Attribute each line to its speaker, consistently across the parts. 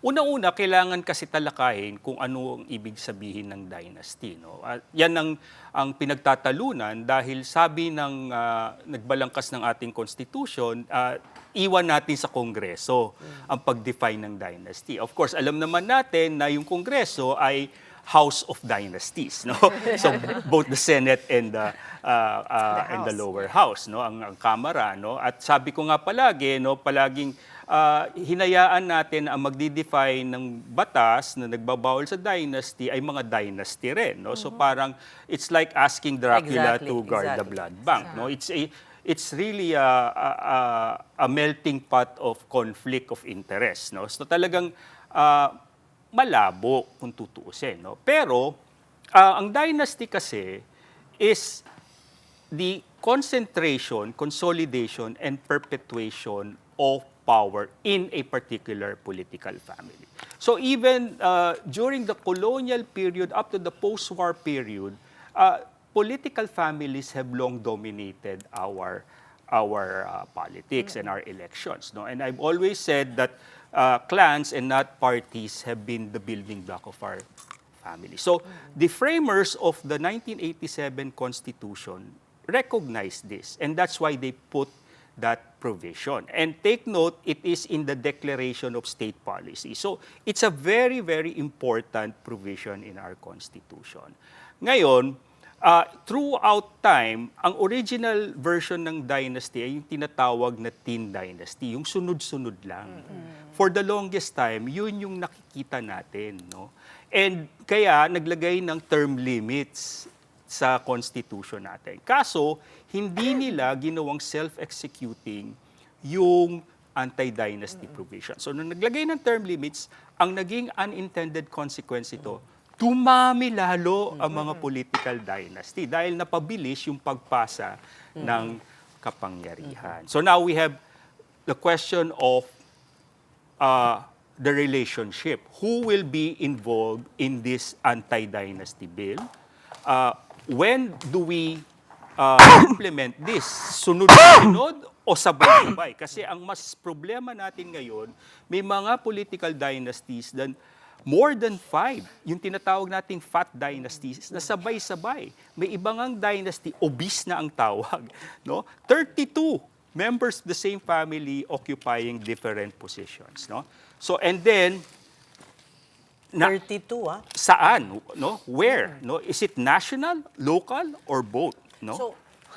Speaker 1: Una-una, kailangan kasi talakayin kung ano ang ibig sabihin ng dynasty. No? At yan ang pinagtatalunan dahil sabi ng nagbalangkas ng ating constitution, iwan natin sa Kongreso ang pag-define ng dynasty. Of course, alam naman natin na yung Kongreso ay House of Dynasties, no? So both the Senate and the lower house, no? Ang Kamara, no? At sabi ko nga palagi, no, palaging hinayaan natin ang magdi-define ng batas na nagbabawal sa dynasty ay mga dynasty rin, no? So parang it's like asking Dracula to guard the blood bank, no? It's really a melting pot of conflict of interest, no? So talagang malabo kung tutuusin, no? Pero ang dynasty kasi is the concentration, consolidation, and perpetuation of power in a particular political family. So even during the colonial period up to the post-war period, political families have long dominated our politics and our elections. No? And I've always said that clans and not parties have been the building block of our family. So the framers of the 1987 Constitution recognized this, and that's why they put that provision. And take note, it is in the Declaration of State Policy. So it's a very, very important provision in our Constitution. Ngayon, throughout time, ang original version ng dynasty ay yung tinatawag na teen dynasty, yung sunod-sunod lang. For the longest time, yun yung nakikita natin, no? And kaya naglagay ng term limits sa constitution natin. Kaso, hindi nila ginawang self-executing yung anti-dynasty provision. So, nung naglagay ng term limits, ang naging unintended consequence ito, dumami lalo ang mga political dynasty dahil napabilis yung pagpasa ng kapangyarihan. So now we have the question of the relationship. Who will be involved in this anti-dynasty bill? When do we implement this? Sunod-sunod o sabay-sabay? Kasi ang mas problema natin ngayon, may mga political dynasties that more than 5, yung tinatawag nating fat dynasties, na sabay-sabay. May ibang ang dynasty, obese na ang tawag. No? 32 members of the same family occupying different positions. No? So, and then,
Speaker 2: 32,
Speaker 1: saan? No? Where? No? Is it national, local, or both? No?
Speaker 2: So,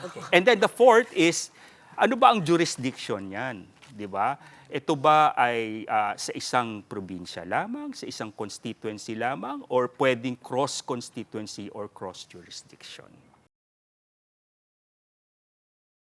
Speaker 2: okay.
Speaker 1: And then the fourth is, ano ba ang jurisdiction yan? Di ba? Ito ba ay sa isang probinsya lamang, sa isang constituency lamang, or pwedeng cross-constituency or cross-jurisdiction?